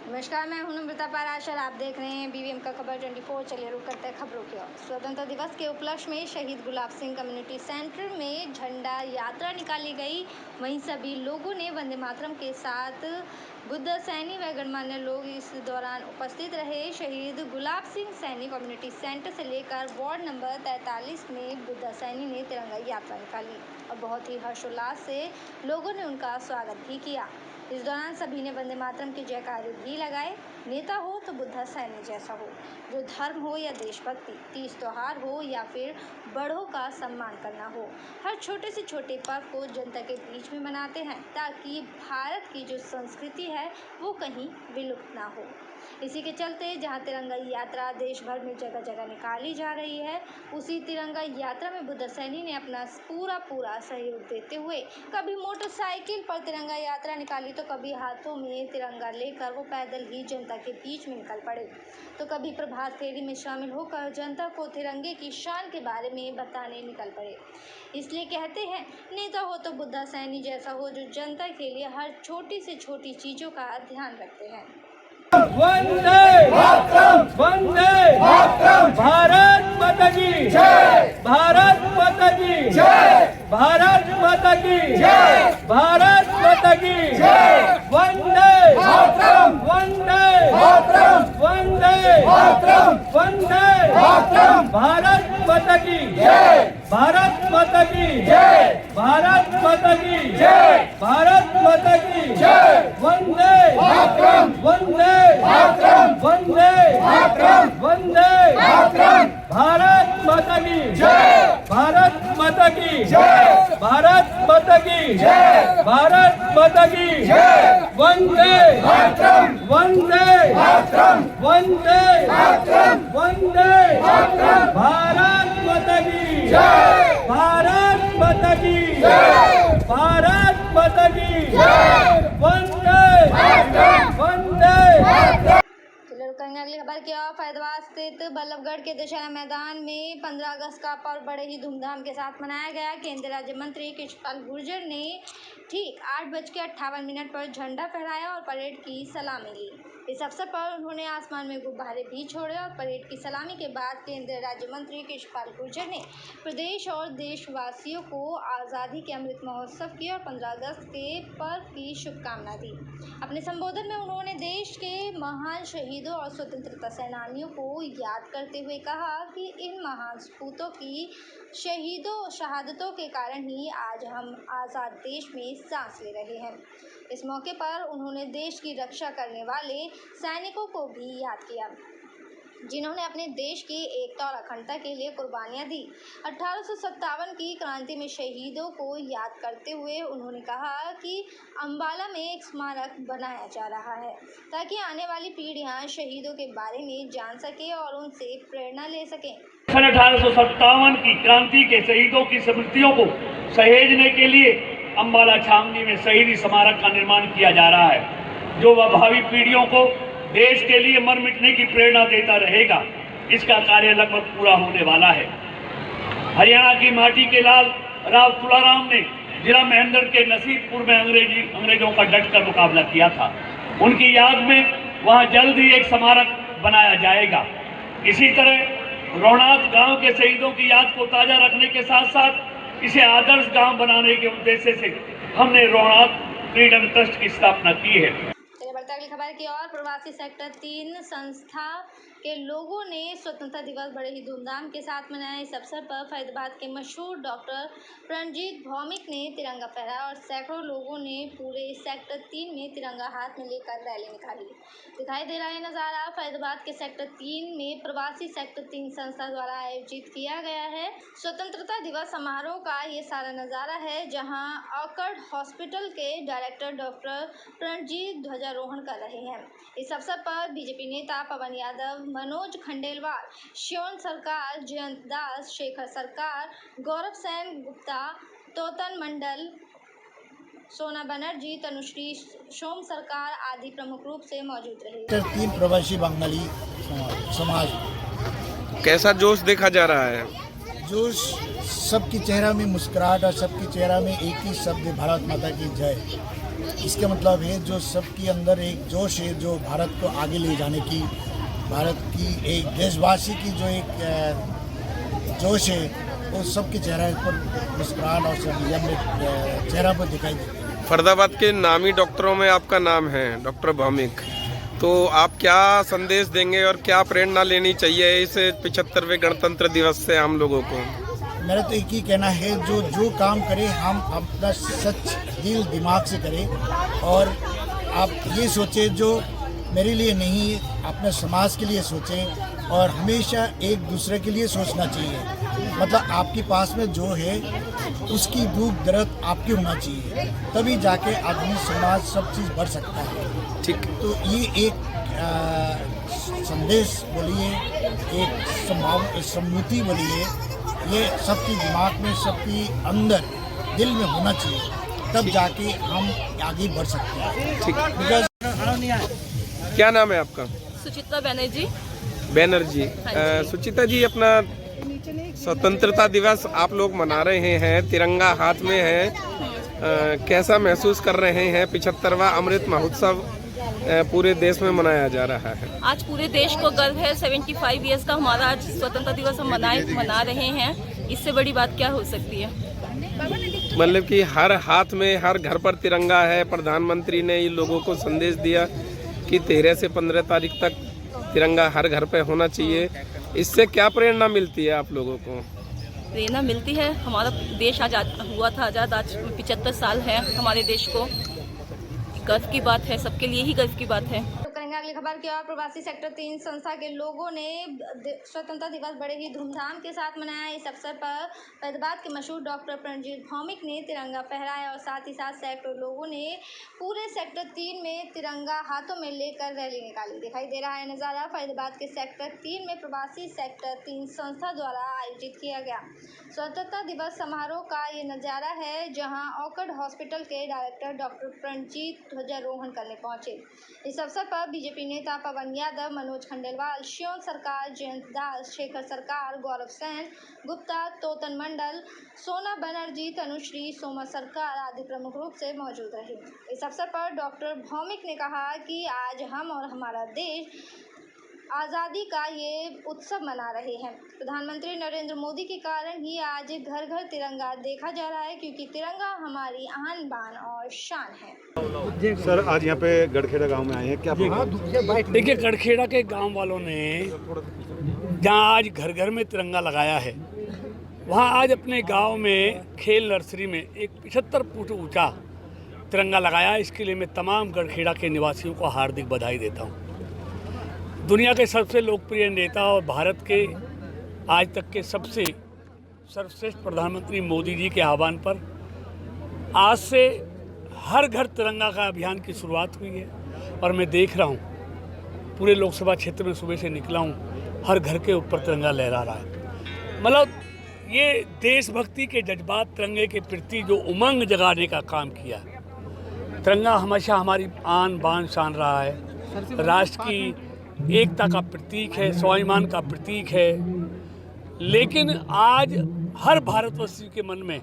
नमस्कार, मैं हूं नम्रता पाराशर। आप देख रहे हैं बीवीएम का खबर 24। चलिए रुक करते हैं खबरों की ओर। स्वतंत्रता दिवस के उपलक्ष्य में शहीद गुलाब सिंह कम्युनिटी सेंटर में झंडा यात्रा निकाली गई। वहीं सभी लोगों ने वंदे मातरम के साथ बुद्ध सैनी व गणमान्य लोग इस दौरान उपस्थित रहे। शहीद गुलाब सिंह सैनी कम्युनिटी सेंटर से लेकर वार्ड नंबर 43 में बुद्ध सैनी ने तिरंगा यात्रा निकाली और बहुत ही हर्षोल्लास से लोगों ने उनका स्वागत भी किया। इस दौरान सभी ने वंदे मातरम के जयकारे भी लगाए। नेता हो तो बुद्ध सैनी जैसा हो, जो धर्म हो या देशभक्ति, तीज त्योहार हो या फिर बड़ों का सम्मान करना हो, हर छोटे से छोटे पर्व को जनता के बीच में मनाते हैं ताकि भारत की जो संस्कृति है वो कहीं विलुप्त ना हो। इसी के चलते जहां तिरंगा यात्रा देश भर में जगह जगह निकाली जा रही है, उसी तिरंगा यात्रा में बुद्ध सैनी ने अपना पूरा सहयोग देते हुए कभी मोटरसाइकिल पर तिरंगा यात्रा निकाली तो कभी हाथों में तिरंगा लेकर वो पैदल ही जनता के बीच में निकल पड़े, तो कभी प्रभात फेरी में शामिल होकर जनता को तिरंगे की शान के बारे में बताने निकल पड़े। इसलिए कहते हैं, नेता हो तो बुद्ध सैनी जैसा हो, जो जनता के लिए हर छोटी से छोटी चीजों का ध्यान रखते हैं। वंदे मातरम, वंदे मातरम, भारत माता की जय, भारत माता की जय, भारत माता की जय, भारत माता की जय, वंदे मातरम, वंदे मातरम, वंदे मातरम, वंदे मातरम, भारत माता की जय, भारत माता की जय, भारत माता की जय, भारत माता की जय, वंदे मातरम, वंदे मातरम, वंदे मातरम, वंदे मातरम, भारत माता की जय, भारत माता की जय, भारत माता की जय, भारत माता की जय, वंदे मातरम, वंदे मातरम, वंदे मातरम, वंदे मातरम, भारत माता की जय, भारत माता की जय, भारत माता की जय, वंदे मातरम, वंदे मातरम। करेंगे अगली खबर की ओर। फैजाबाद स्थित बल्लभगढ़ के दशहरा मैदान में 15 अगस्त का पर्व बड़े ही धूमधाम के साथ मनाया गया। केंद्रीय राज्य मंत्री कृष्णपाल गुर्जर ने ठीक 8:58 पर झंडा फहराया और परेड की सलामी ली। इस अवसर पर उन्होंने आसमान में गुब्बारे भी छोड़े और परेड की सलामी के बाद केंद्रीय राज्य मंत्री कृष्णपाल गुर्जर ने प्रदेश और देशवासियों को आज़ादी के अमृत महोत्सव की और 15 अगस्त के पर्व की शुभकामना दी। अपने संबोधन में उन्होंने देश के महान शहीदों और स्वतंत्रता सेनानियों को याद करते हुए कहा कि इन महान सपूतों की शहादतों के कारण ही आज हम आज़ाद देश में सांस ले रहे हैं। इस मौके पर उन्होंने देश की रक्षा करने वाले सैनिकों को भी याद किया, जिन्होंने अपने देश की एकता और अखंडता के लिए कुर्बानियां दी। 1857 की क्रांति में शहीदों को याद करते हुए उन्होंने कहा कि अम्बाला में एक स्मारक बनाया जा रहा है ताकि आने वाली पीढ़ियां शहीदों के बारे में जान सके और उनसे प्रेरणा ले सकें। 1857 की क्रांति के शहीदों की स्मृतियों को सहेजने के लिए अम्बाला छावनी में शहीदी स्मारक का निर्माण किया जा रहा है, जो वह भावी पीढ़ियों को देश के लिए मर मिटने की प्रेरणा देता रहेगा। इसका कार्य लगभग पूरा होने वाला है। हरियाणा की माटी के लाल राव तुलाराम ने जिला महेंद्र के नसीबपुर में अंग्रेजों का डटकर मुकाबला किया था। उनकी याद में वहां जल्द ही एक स्मारक बनाया जाएगा। इसी तरह रोहनाथ गांव के शहीदों की याद को ताजा रखने के साथ साथ इसे आदर्श गांव बनाने के उद्देश्य से हमने रोहनाथ फ्रीडम ट्रस्ट की स्थापना की है। अगली खबर की ओर। प्रवासी सेक्टर 3 संस्था के लोगों ने स्वतंत्रता दिवस बड़े ही धूमधाम के साथ मनाया। इस अवसर पर फैजाबाद के मशहूर डॉक्टर प्रणजीत भौमिक ने तिरंगा फहराया और सैकड़ों लोगों ने पूरे सेक्टर 3 में तिरंगा हाथ में लेकर रैली निकाली। दिखाई दे रहा है नज़ारा फैजाबाद के सेक्टर 3 में प्रवासी सेक्टर 3 संस्था द्वारा आयोजित किया गया है स्वतंत्रता दिवस समारोह का ये सारा नज़ारा है, जहाँ ऑकर्ड हॉस्पिटल के डायरेक्टर डॉक्टर प्रणजीत ध्वजारोहण कर रहे हैं। इस अवसर पर बीजेपी नेता पवन यादव, मनोज खंडेलवाल, श्योन सरकार, जयंत दास, शेखर सरकार, गौरव सेन गुप्ता, तोतन मंडल, सोना बनर्जी, तनुश्री, सोम सरकार आदि प्रमुख रूप से मौजूद रहे। 3 प्रवासी बंगाली समाज, कैसा जोश देखा जा रहा है? जोश, सबकी चेहरा में मुस्कुराहट और सबकी चेहरा में एक ही शब्द, भारत माता की जय। इसका मतलब है जो सबके अंदर एक जोश है जो भारत को आगे ले जाने की, भारत की एक देशवासी की जो एक जोश है वो सबके चेहरे पर मुस्कुराहट और चेहरा पर दिखाई देती है। फरीदाबाद के नामी डॉक्टरों में आपका नाम है, डॉक्टर भौमिक। तो आप क्या संदेश देंगे और क्या प्रेरणा लेनी चाहिए इस 75वें गणतंत्र दिवस से हम लोगों को? मेरा तो एक ही कहना है जो काम करें हम अपना सच दिल दिमाग से करें और आप ये सोचें जो मेरे लिए नहीं अपने समाज के लिए सोचें और हमेशा एक दूसरे के लिए सोचना चाहिए। मतलब आपके पास में जो है उसकी दुख दर्द आपके होना चाहिए, तभी जाके आदमी समाज सब चीज़ बढ़ सकता है। ठीक। तो ये एक संदेश बोलिए, एक सम्मति बोलिए, ये सबके दिमाग में सबके अंदर दिल में होना चाहिए, तब जाके हम आगे बढ़ सकते हैं। ठीक। बिकॉज क्या नाम है आपका? सुचित्रा बैनर्जी। बैनर्जी। सुचिता जी, अपना स्वतंत्रता दिवस आप लोग मना रहे हैं, तिरंगा हाथ में है, कैसा महसूस कर रहे हैं? 75वां अमृत महोत्सव पूरे देश में मनाया जा रहा है। आज पूरे देश को गर्व है, 75 इयर्स का हमारा आज स्वतंत्रता दिवस हम मना रहे हैं। इससे बड़ी बात क्या हो सकती है? मतलब कि हर हाथ में, हर घर पर तिरंगा है। प्रधानमंत्री ने ये लोगों को संदेश दिया कि 13 से 15 तारीख तक तिरंगा हर घर पे होना चाहिए। इससे क्या प्रेरणा मिलती है आप लोगों को? प्रेरणा मिलती है, हमारा देश आजाद हुआ था, आज़ाद आज 75 साल है हमारे देश को। गर्व की बात है, सबके लिए ही गर्व की बात है। करेंगे अगली खबर की ओर। प्रवासी सेक्टर 3 संस्था के लोगों ने स्वतंत्रता दिवस बड़े ही धूमधाम के साथ मनाया। इस अवसर पर फरीदाबाद के मशहूर डॉक्टर प्रणजीत भौमिक ने तिरंगा फहराया और साथ ही साथ सैकड़ों लोगों ने पूरे सेक्टर 3 में तिरंगा हाथों में लेकर रैली निकाली। दिखाई दे रहा है नज़ारा फरीदाबाद के सेक्टर 3 में प्रवासी सेक्टर 3 संस्था द्वारा आयोजित किया गया स्वतंत्रता दिवस समारोह का ये नज़ारा है, जहां ऑकर्ड हॉस्पिटल के डायरेक्टर डॉक्टर प्रणजीत ध्वजारोहण करने पहुंचे। इस अवसर पर बीजेपी नेता पवन यादव, मनोज खंडेलवाल, शिवन सरकार, जयंत दास, शेखर सरकार, गौरव सेन गुप्ता, तोतन मंडल, सोना बनर्जी, तनुश्री, सोमा सरकार आदि प्रमुख रूप से मौजूद रहे। इस अवसर पर डॉक्टर भौमिक ने कहा कि आज हम और हमारा देश आज़ादी का ये उत्सव मना रहे हैं। प्रधानमंत्री नरेंद्र मोदी के कारण ही आज घर घर तिरंगा देखा जा रहा है, क्योंकि तिरंगा हमारी आन बान और शान है। सर, आज यहाँ पे गढ़खेड़ा गांव में आए हैं, क्या देखिए, गढ़खेड़ा के गांव वालों ने जहाँ आज घर घर में तिरंगा लगाया है, वहाँ आज अपने गांव में खेल नर्सरी में एक 75 फुट ऊंचा तिरंगा लगाया। इसके लिए मैं तमाम गढ़खेड़ा के निवासियों को हार्दिक बधाई देता हूँ। दुनिया के सबसे लोकप्रिय नेता और भारत के आज तक के सबसे सर्वश्रेष्ठ प्रधानमंत्री मोदी जी के आह्वान पर आज से हर घर तिरंगा का अभियान की शुरुआत हुई है और मैं देख रहा हूँ पूरे लोकसभा क्षेत्र में सुबह से निकला हूँ, हर घर के ऊपर तिरंगा लहरा रहा है। मतलब ये देशभक्ति के जज्बात, तिरंगे के प्रति जो उमंग जगाने का काम किया। तिरंगा हमेशा हमारी आन बान शान रहा है, राष्ट्र की एकता का प्रतीक है, स्वाभिमान का प्रतीक है। लेकिन आज हर भारतवासी के मन में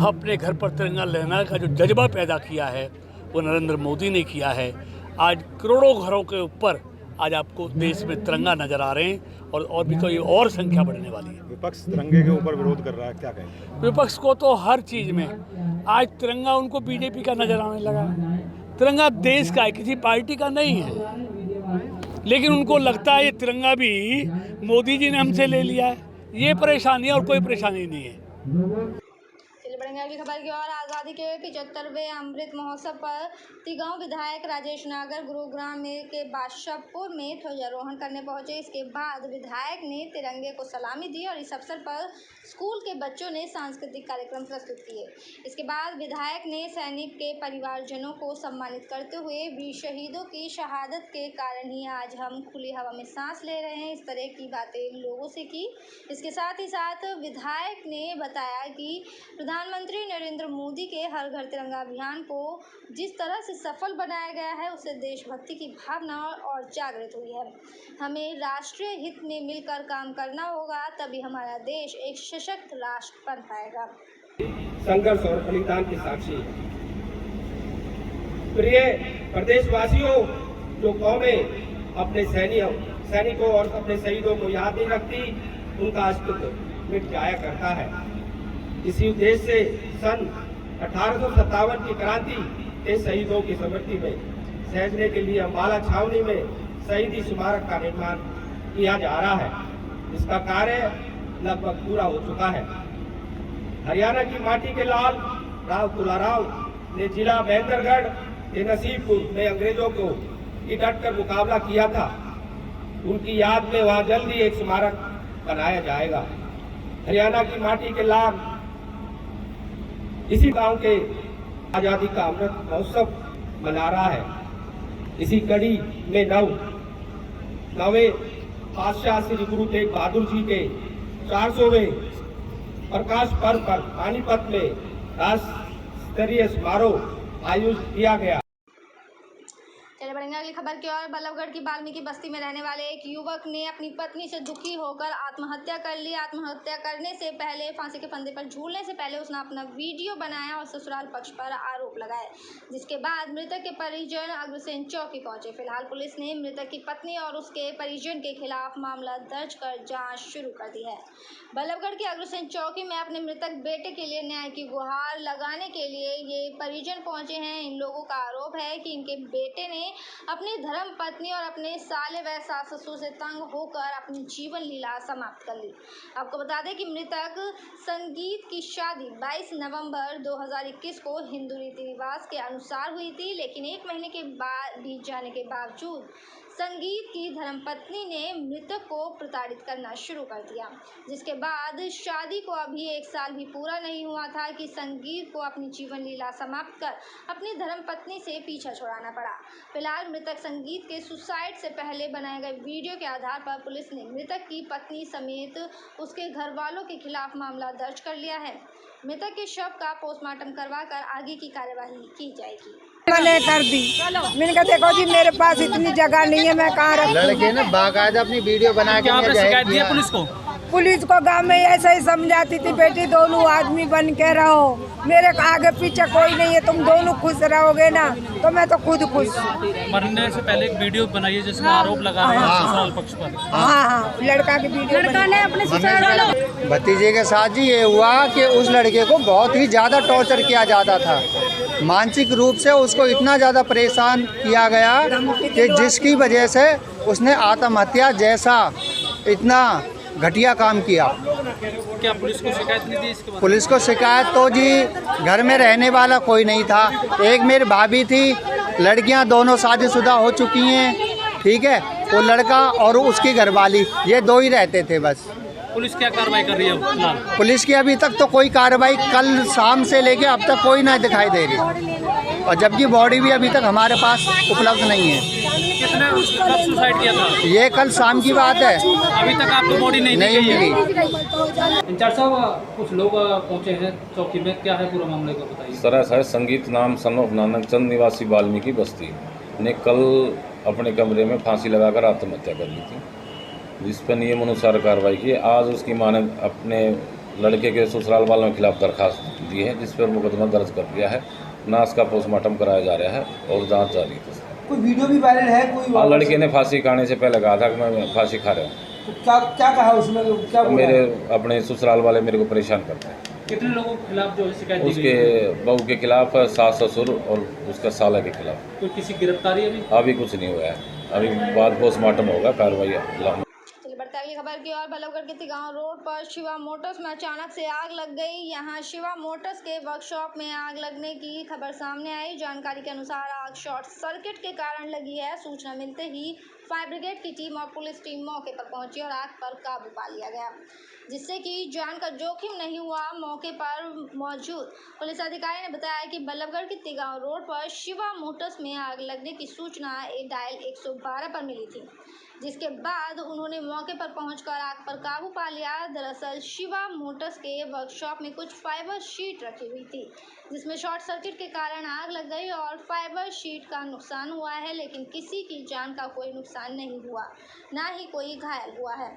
अपने घर पर तिरंगा लहराने का जो जज्बा पैदा किया है वो नरेंद्र मोदी ने किया है। आज करोड़ों घरों के ऊपर आज आपको देश में तिरंगा नजर आ रहे हैं और भी तो ये और संख्या बढ़ने वाली है। विपक्ष तिरंगे के ऊपर विरोध कर रहा है, क्या कहेंगे? विपक्ष को तो हर चीज़ में आज तिरंगा उनको बीजेपी का नजर आने लगा। तिरंगा देश का है, किसी पार्टी का नहीं है। लेकिन उनको लगता है ये तिरंगा भी मोदी जी ने हमसे ले लिया है। ये परेशानी है और कोई परेशानी नहीं है। चलिए बढ़ेंगे अगली खबर की ओर। आज़ादी के 75वें अमृत महोत्सव पर तिगांव विधायक राजेश नागर गुरुग्राम के बादशाहपुर में ध्वजारोहण करने पहुंचे। इसके बाद विधायक ने तिरंगे को सलामी दी और इस अवसर पर स्कूल के बच्चों ने सांस्कृतिक कार्यक्रम प्रस्तुत किए। इसके बाद विधायक ने सैनिक के परिवारजनों को सम्मानित करते हुए वीर शहीदों की शहादत के कारण ही आज हम खुली हवा में सांस ले रहे हैं, इस तरह की बातें लोगों से की। इसके साथ ही साथ विधायक ने बताया कि प्रधानमंत्री नरेंद्र मोदी के हर घर तिरंगा अभियान को जिस तरह से सफल बनाया गया है, उससे देशभक्ति की भावना और जागृत हुई है। हमें राष्ट्रीय हित में मिलकर काम करना होगा, तभी हमारा देश एक सशक्त राष्ट्र बन पाएगा। संघर्ष और बलिदान के साक्षी प्रिय प्रदेशवासियों, जो कौमें अपने सैनिकों और अपने शहीदों को याद नहीं रखती, उनका अस्तित्व मिट जाया करता है। इसी उद्देश्य से सन 1857 की क्रांति के शहीदों की स्मृति में सहेजने के लिए अम्बाला छावनी में शहीदी स्मारक का निर्माण किया जा रहा है। इसका कार्य लगभग पूरा हो चुका है। हरियाणा की माटी के लाल राव तुलाराव ने जिला महेंद्रगढ़ के नसीबपुर में अंग्रेजों को डट कर मुकाबला किया था। उनकी याद में वहां जल्द ही एक स्मारक बनाया जाएगा। हरियाणा की माटी के लाल इसी गांव के आजादी का अमृत महोत्सव मना रहा है। इसी कड़ी में नवे पातशाह श्री गुरु तेग बहादुर जी के 400वें प्रकाश पर्व पर पानीपत में राष्ट्र स्तरीय समारोह आयोजित किया गया। चले बढ़ेंगे अगली खबर की ओर। बल्लभगढ़ की वाल्मीकि बस्ती में रहने वाले एक युवक ने अपनी पत्नी से दुखी होकर आत्महत्या कर ली। आत्महत्या करने से पहले फांसी के फंदे पर झूलने से पहले उसने अपना वीडियो बनाया और ससुराल पक्ष पर आरोप लगाए, जिसके बाद मृतक के परिजन अग्रसेन चौकी पहुंचे। फिलहाल पुलिस ने मृतक की पत्नी और उसके परिजन के खिलाफ मामला दर्ज कर जाँच शुरू कर दी है। बल्लभगढ़ के अग्रसेन चौकी में अपने मृतक बेटे के लिए न्याय की गुहार लगाने के लिए ये परिजन पहुंचे हैं। इन लोगों का आरोप है कि इनके बेटे ने अपनी धर्म पत्नी और अपने साले व सास ससुर से तंग होकर अपनी जीवन लीला समाप्त कर ली। आपको बता दें कि मृतक संगीत की शादी 22 नवंबर 2021 को हिंदू रीति रिवाज के अनुसार हुई थी, लेकिन 1 महीने के बाद बीत जाने के बावजूद संगीत की धर्मपत्नी ने मृतक को प्रताड़ित करना शुरू कर दिया, जिसके बाद शादी को अभी 1 साल भी पूरा नहीं हुआ था कि संगीत को अपनी जीवन लीला समाप्त कर अपनी धर्मपत्नी से पीछा छुड़ाना पड़ा। फिलहाल मृतक संगीत के सुसाइड से पहले बनाए गए वीडियो के आधार पर पुलिस ने मृतक की पत्नी समेत उसके घर वालों के खिलाफ मामला दर्ज कर लिया है। मृतक के शव का पोस्टमार्टम करवाकर आगे की कार्यवाही की जाएगी। मैंने कर दी। मैंने कहा देखो जी मेरे पास इतनी जगह नहीं है, मैं कहाँ रखूं। लड़के ने बाकायदा अपनी वीडियो बना के शिकायत दी पुलिस को गांव में ऐसे ही समझाती थी, बेटी दोनों आदमी बन के रहो, मेरे आगे पीछे कोई नहीं है, तुम दोनों खुश रहोगे ना तो मैं तो खुद खुश। मरने से पहले एक वीडियो बनाई है जिसमें आरोप लगा रहे हैं ससुराल पक्ष पर। हाँ, लड़का की वीडियो, लड़का ने अपने ससुराल भतीजे के साथ जी ये हुआ कि उस लड़के को बहुत ही ज़्यादा टॉर्चर किया जाता था। मानसिक रूप से उसको इतना ज़्यादा परेशान किया गया कि जिसकी वजह से उसने आत्महत्या जैसा इतना घटिया काम किया। क्या पुलिस को शिकायत नहीं दी इसके बाद? पुलिस को शिकायत तो जी घर में रहने वाला कोई नहीं था। एक मेरी भाभी थी, लड़कियां दोनों शादीशुदा हो चुकी हैं, ठीक है, वो लड़का और उसकी घरवाली, ये 2 ही रहते थे बस। पुलिस क्या कार्रवाई कर रही है? पुलिस की अभी तक तो कोई कार्रवाई कल शाम से लेके अब तक कोई नहीं दिखाई दे रही, और जबकि बॉडी भी अभी तक हमारे पास उपलब्ध नहीं है। कितने कब सुसाइड किया था? ये कल शाम की बात है। अभी तक आपको बॉडी नहीं मिली। इंचार्ज साहब, कुछ लोग पहुंचे हैं चौकी में, क्या है पूरा मामले को बताइए। सर ऐसा है, संगीत नाम सन ऑफ नानक चंद निवासी वाल्मीकि बस्ती ने कल अपने कमरे में फांसी लगाकर आत्महत्या कर ली थी, जिस पर नियम अनुसार कार्रवाई की। आज उसकी मां ने अपने लड़के के ससुराल वालों के खिलाफ दरखास्त दी है, जिस पर मुकदमा दर्ज कर दिया है। नाश का पोस्टमार्टम कराया जा रहा है और जांच जारी है। कोई वीडियो भी वायरल है? कोई लड़के ने फांसी खाने से पहले कहा था कि मैं फांसी खा रहा हूँ। तो क्या कहा उसमें? क्या मेरे अपने ससुराल वाले मेरे को परेशान करते हैं। कितने लोगों के खिलाफ जो शिकायत दी उसके बहू के खिलाफ, सास ससुर और उसका साला के खिलाफ। तो किसी गिरफ्तारी अभी कुछ नहीं हुआ है, अभी बाद पोस्टमार्टम होगा, कार्रवाई। बढ़ते अगली खबर की ओर। बल्लभगढ़ के तिगांव रोड पर शिवा मोटर्स में अचानक से आग लग गई। यहां शिवा मोटर्स के वर्कशॉप में आग लगने की खबर सामने आई। जानकारी के अनुसार आग शॉर्ट सर्किट के कारण लगी है। सूचना मिलते ही फायर ब्रिगेड की टीम और पुलिस टीम मौके पर पहुंची और आग पर काबू पा लिया गया, जिससे कि जान का जोखिम नहीं हुआ। मौके पर मौजूद पुलिस अधिकारी ने बताया कि बल्लभगढ़ के तिगांव रोड पर शिवा मोटर्स में आग लगने की सूचना डायल 112 पर मिली थी, जिसके बाद उन्होंने मौके पर पहुंचकर आग पर काबू पा लिया। दरअसल शिवा मोटर्स के वर्कशॉप में कुछ फाइबर शीट रखी हुई थी, जिसमें शॉर्ट सर्किट के कारण आग लग गई और फाइबर शीट का नुकसान हुआ है, लेकिन किसी की जान का कोई नुकसान नहीं हुआ, ना ही कोई घायल हुआ है।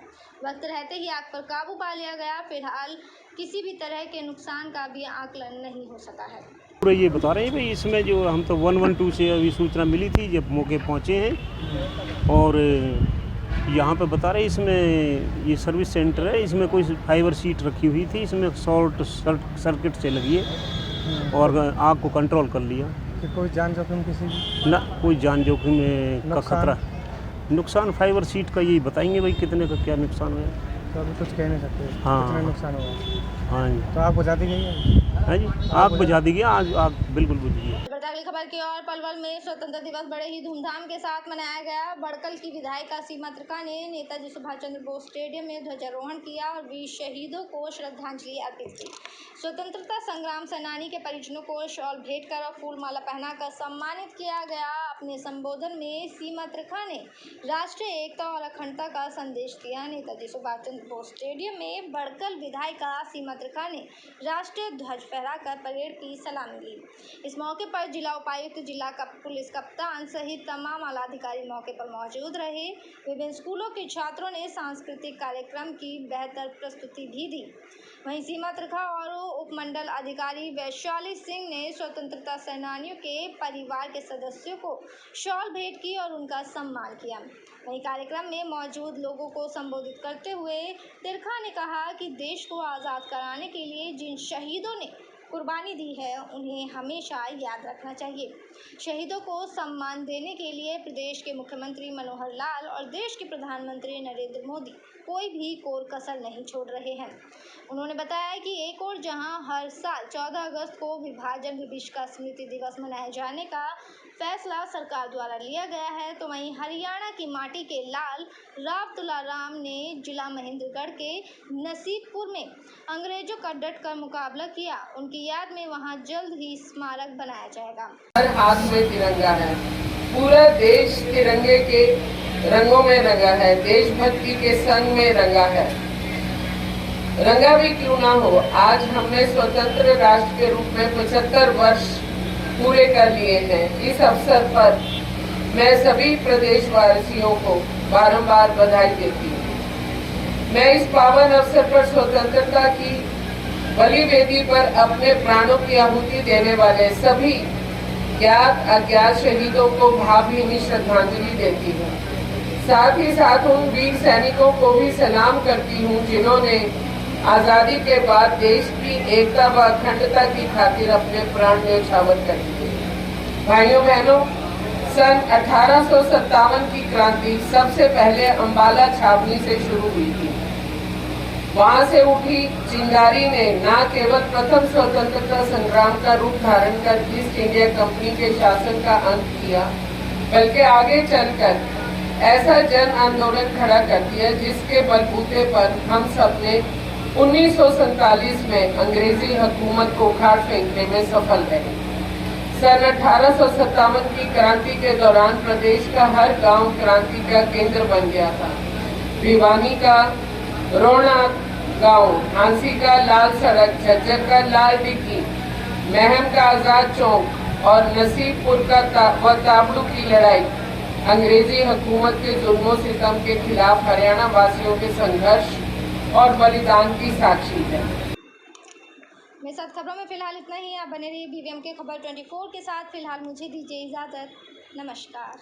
वक्त रहते ही आग पर काबू पा लिया गया। फिलहाल किसी भी तरह के नुकसान का भी आकलन नहीं हो सका है। पूरा ये बता रहे हैं भाई, इसमें जो हम तो 112 से अभी सूचना मिली थी, जब मौके पहुँचे हैं और यहाँ पे बता रहे इसमें ये सर्विस सेंटर है, इसमें कोई फाइबर शीट रखी हुई थी, इसमें शॉर्ट सर्किट से लगी है और आग को कंट्रोल कर लिया। कि कोई जान जोखिम किसी की? ना, कोई जान जोखिम का खतरा। नुकसान फाइबर शीट का यही बताएंगे भाई कितने का क्या नुकसान हुआ। तो अभी कुछ कह नहीं सकते हाँ, कितना नुकसान हुआ। हाँ जी। तो आग बुझा दी गई है? हाँ जी, आग बुझा दी गई, आज आग बिल्कुल बुझ गई है। अगली खबर की ओर, पलवल में स्वतंत्रता दिवस बड़े ही धूमधाम के साथ मनाया गया। बड़कल की विधायिका सीमा त्रिखा ने नेताजी सुभाष चंद्र बोस स्टेडियम में ध्वजारोहण किया और वीर शहीदों को श्रद्धांजलि अर्पित की। स्वतंत्रता संग्राम सेनानी के परिजनों को शॉल भेंट कर और फूल माला पहनाकर सम्मानित किया गया। अपने संबोधन में सीमा त्रिखा ने राष्ट्रीय एकता और अखंडता का संदेश दिया। नेताजी सुभाष चंद्र बोस स्टेडियम में बड़कल विधायिका सीमा त्रिखा ने राष्ट्रीय ध्वज फहराकर परेड की सलामी ली। इस मौके पर जिला उपायुक्त, जिला पुलिस कप्तान सहित तमाम आला अधिकारी मौके पर मौजूद रहे। विभिन्न स्कूलों के छात्रों ने सांस्कृतिक कार्यक्रम की बेहतर प्रस्तुति भी दी। वहीं सीमा त्रिखा और उपमंडल अधिकारी वैशाली सिंह ने स्वतंत्रता सेनानियों के परिवार के सदस्यों को शॉल भेंट की और उनका सम्मान किया। वहीं कार्यक्रम में मौजूद लोगों को संबोधित करते हुए त्रिखा ने कहा कि देश को आज़ाद कराने के लिए जिन शहीदों ने कुर्बानी दी है, उन्हें हमेशा याद रखना चाहिए। शहीदों को सम्मान देने के लिए प्रदेश के मुख्यमंत्री मनोहर लाल और देश के प्रधानमंत्री नरेंद्र मोदी कोई भी कोर कसर नहीं छोड़ रहे हैं। उन्होंने बताया कि एक और जहां हर साल 14 अगस्त को विभाजन विभीषिका स्मृति दिवस मनाए जाने का फैसला सरकार द्वारा लिया गया है, तो वहीं हरियाणा की माटी के लाल राव तुलाराम ने जिला महेंद्रगढ़ के नसीबपुर में अंग्रेजों का डटकर मुकाबला किया। उनकी याद में वहां जल्द ही स्मारक बनाया जाएगा। हर हाथ में तिरंगा है, पूरा देश तिरंगे के रंगों में रंगा है, देशभक्ति के संग में रंगा है। रंगा भी क्यों ना हो, आज हमने स्वतंत्र राष्ट्र के रूप में 75 वर्ष पूरे कर लिए हैं। इस अवसर पर मैं सभी प्रदेशवासियों को बारंबार बधाई देती हूँ। मैं इस पावन अवसर पर स्वतंत्रता की बलि वेदी पर अपने प्राणों की आहुति देने वाले सभी ज्ञात अज्ञात शहीदों को भावभीनी श्रद्धांजलि देती हूँ। साथ ही साथ उन वीर सैनिकों को भी सलाम करती हूँ जिन्होंने आजादी के बाद देश की एकता व अखंडता की खातिर अपने प्राण न्यौछावर कर दिए। भाइयों बहनों, सन 1857 की क्रांति सबसे पहले अंबाला छावनी से शुरू हुई थी। वहां से उठी चिंगारी ने न केवल प्रथम स्वतंत्रता संग्राम का रूप धारण कर ईस्ट इंडिया कंपनी के शासन का अंत किया, बल्कि आगे चलकर ऐसा जन आंदोलन खड़ा कर दिया जिसके बलबूते पर हम सब ने 1947 में अंग्रेजी हुकूमत को उखाड़ फेंकने में सफल रहे। सन 1857 की क्रांति के दौरान प्रदेश का हर गांव क्रांति का केंद्र बन गया था। भिवानी का रोना गांव, झांसी का लाल सड़क, झज्जर का लाल डिग्गी, महम का आजाद चौक और नसीबपुर का ताबड़ू की लड़ाई अंग्रेजी हुकूमत के जुल्मों सितम के खिलाफ हरियाणा वासियों के संघर्ष और बलिदान की साक्षी है। मेरे साथ खबरों में फिलहाल इतना ही। आप बने रहिए BVM के खबर 24 के साथ। फिलहाल मुझे दीजिए इजाज़त। नमस्कार।